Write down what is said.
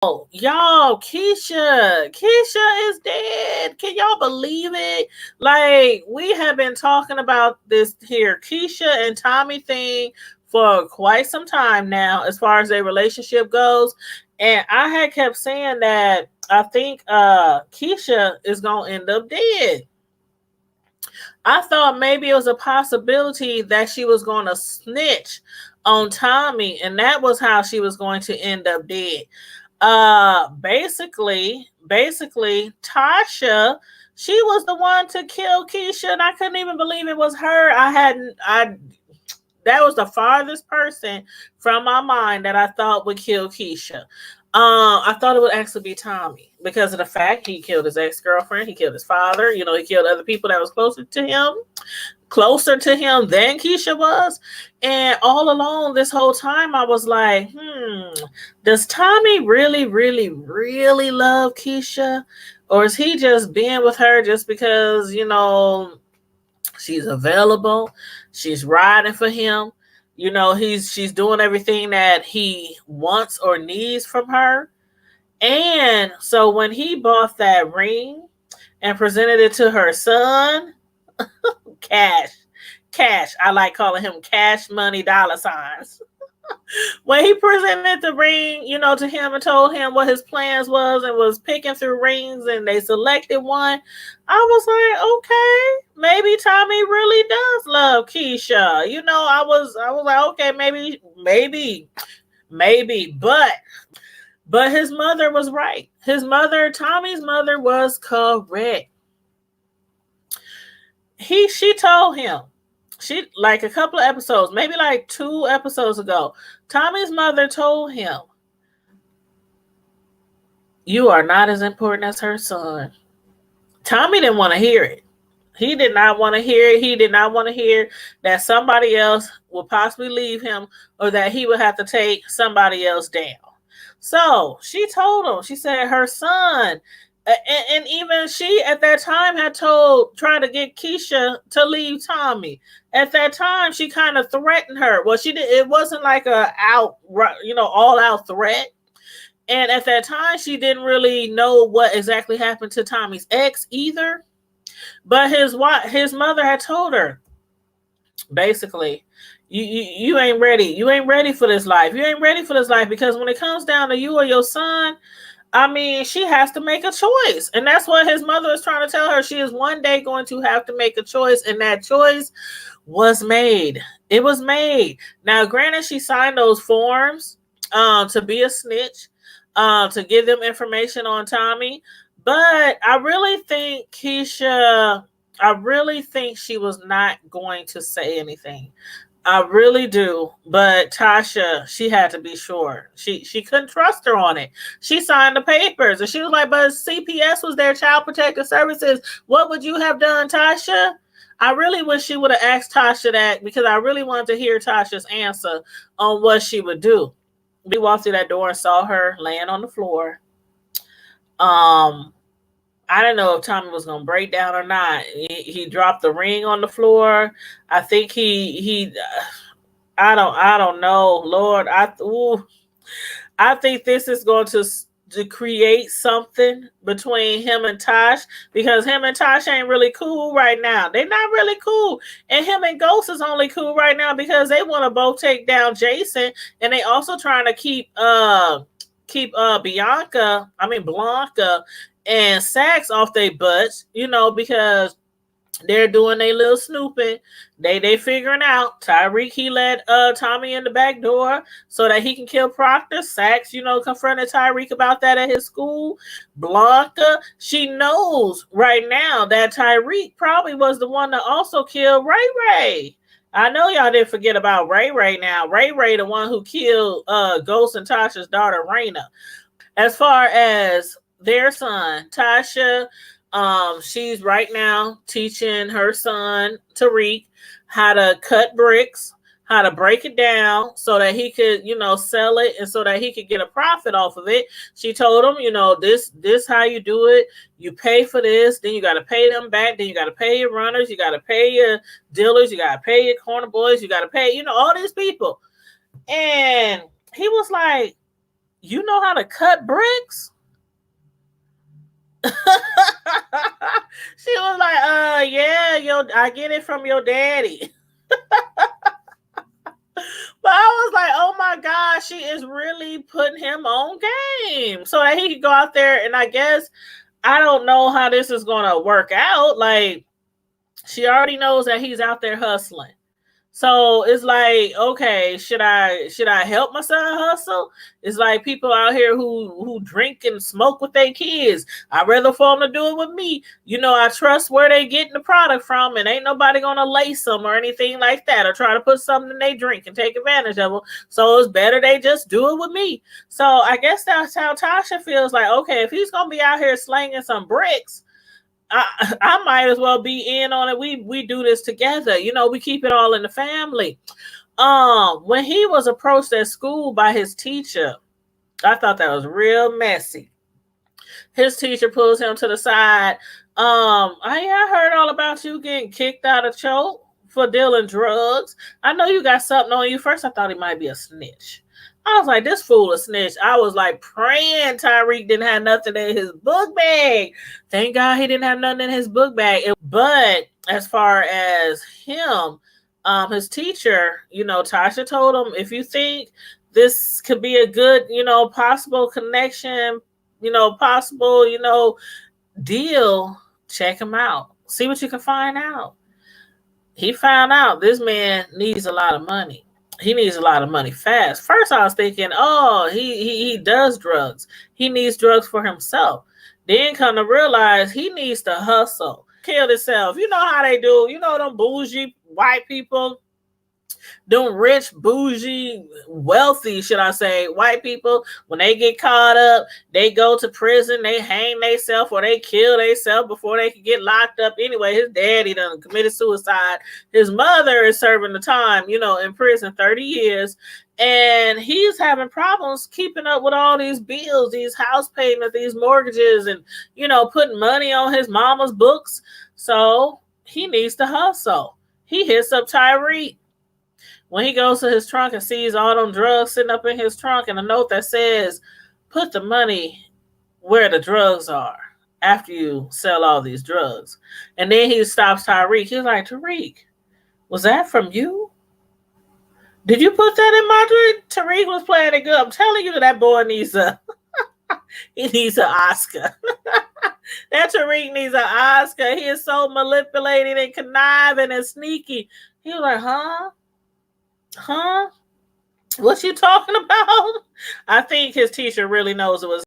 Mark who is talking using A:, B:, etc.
A: Oh, y'all, Keisha is dead. Can y'all believe it? Like, we have been talking about this here, Keisha and Tommy thing for quite some time now, as far as their relationship goes. And I had kept saying that I think Keisha is gonna end up dead. I thought maybe it was a possibility that she was gonna snitch on Tommy, and that was how she was going to end up dead. Basically Tasha, she was the one to kill Keisha, and I couldn't even believe it was her. I That was the farthest person from my mind that I thought would kill Keisha. I thought it would actually be Tommy because of the fact he killed his ex-girlfriend, he killed his father, he killed other people that was closer to him than Keisha was. And all along this whole time, I was like, does Tommy really, really, really love Keisha? Or is he just being with her just because, she's available? She's riding for him. She's doing everything that he wants or needs from her. And so when he bought that ring and presented it to her son, Cash. Cash. I like calling him Cash Money Dollar Signs. When he presented the ring, to him and told him what his plans was and was picking through rings and they selected one, I was like, okay, maybe Tommy really does love Keisha. I was like, okay, maybe, but his mother was right. Tommy's mother was correct. She told him, she like a couple of episodes, maybe like 2 episodes ago, Tommy's mother told him, you are not as important as her son. Tommy didn't want to hear it. He did not want to hear it. He did not want to hear that somebody else would possibly leave him or that he would have to take somebody else down. So she told him, she said her son, and even she at that time had tried to get Keisha to leave Tommy. At that time, she kind of threatened her. Well, she did. It wasn't like all out threat. And at that time, she didn't really know what exactly happened to Tommy's ex either. But his mother had told her, basically, you ain't ready. You ain't ready for this life. You ain't ready for this life because when it comes down to you or your son, I mean, she has to make a choice. And that's what his mother is trying to tell her. She is one day going to have to make a choice. And that choice was made. It was made. Now, granted, she signed those forms to be a snitch, to give them information on Tommy. But I really think she was not going to say anything. I really do. But Tasha, she had to be sure. She couldn't trust her on it. She signed the papers and she was like, but CPS was there, Child Protective Services. What would you have done, Tasha? I really wish she would have asked Tasha that because I really wanted to hear Tasha's answer on what she would do. We walked through that door and saw her laying on the floor. I didn't know if Tommy was gonna break down or not. He dropped the ring on the floor. I think he I don't know, Lord. I think this is going to create something between him and Tosh because him and Tosh ain't really cool right now. They're not really cool, and him and Ghost is only cool right now because they want to both take down Jason, and they also trying to keep Blanca and Sax off their butts, because they're doing their little snooping. They figuring out Tyreek, he let Tommy in the back door so that he can kill Proctor. Sax, confronted Tyreek about that at his school. Blanca, she knows right now that Tyreek probably was the one that also killed Ray Ray. I know y'all didn't forget about Ray Ray now. Ray Ray, the one who killed Ghost and Tasha's daughter, Raina. As far as their son, Tasha, she's right now teaching her son, Tariq, how to cut bricks, how to break it down so that he could, sell it and so that he could get a profit off of it. She told him, this how you do it. You pay for this, then you got to pay them back. Then you got to pay your runners. You got to pay your dealers. You got to pay your corner boys. You got to pay, all these people. And he was like, you know how to cut bricks? She was like, yeah, I get it from your daddy. But I was like, oh my gosh, she is really putting him on game so that he could go out there. And I guess I don't know how this is going to work out. Like, she already knows that he's out there hustling. So it's like, okay, should I help my son hustle? It's like people out here who drink and smoke with their kids. I'd rather for them to do it with me. You know, I trust where they getting the product from, and ain't nobody gonna lace them or anything like that, or try to put something in they drink and take advantage of them. So it's better they just do it with me. So I guess that's how Tasha feels. Like, okay, if he's gonna be out here slanging some bricks, I might as well be in on it. We do this together. You know, we keep it all in the family. When he was approached at school by his teacher, I thought that was real messy. His teacher pulls him to the side. I heard all about you getting kicked out of Choke for dealing drugs. I know you got something on you. First, I thought he might be a snitch. I was like, this fool a snitch. I was like praying Tyreek didn't have nothing in his book bag. Thank God he didn't have nothing in his book bag. But as far as him, his teacher, you know, Tasha told him, if you think this could be a good, you know, possible connection, you know, possible, you know, deal, check him out. See what you can find out. He found out this man needs a lot of money. He needs a lot of money fast. First, I was thinking, oh, he does drugs. He needs drugs for himself. Then come to realize he needs to hustle, kill himself. You know how they do. You know them bougie white people, them rich, bougie, wealthy, should I say, white people, when they get caught up, they go to prison, they hang themselves or they kill themselves before they can get locked up. Anyway, his daddy done committed suicide. His mother is serving the time, you know, in prison, 30 years. And he's having problems keeping up with all these bills, these house payments, these mortgages, and, you know, putting money on his mama's books. So he needs to hustle. He hits up Tyreek. When he goes to his trunk and sees all them drugs sitting up in his trunk and a note that says, put the money where the drugs are after you sell all these drugs. And then he stops Tyreek. He's like, Tariq, was that from you? Did you put that in my drink? Tariq was playing it good. I'm telling you that boy needs he needs an Oscar. That Tariq needs an Oscar. He is so manipulating and conniving and sneaky. He was like, huh? What you talking about? I think his teacher really knows it was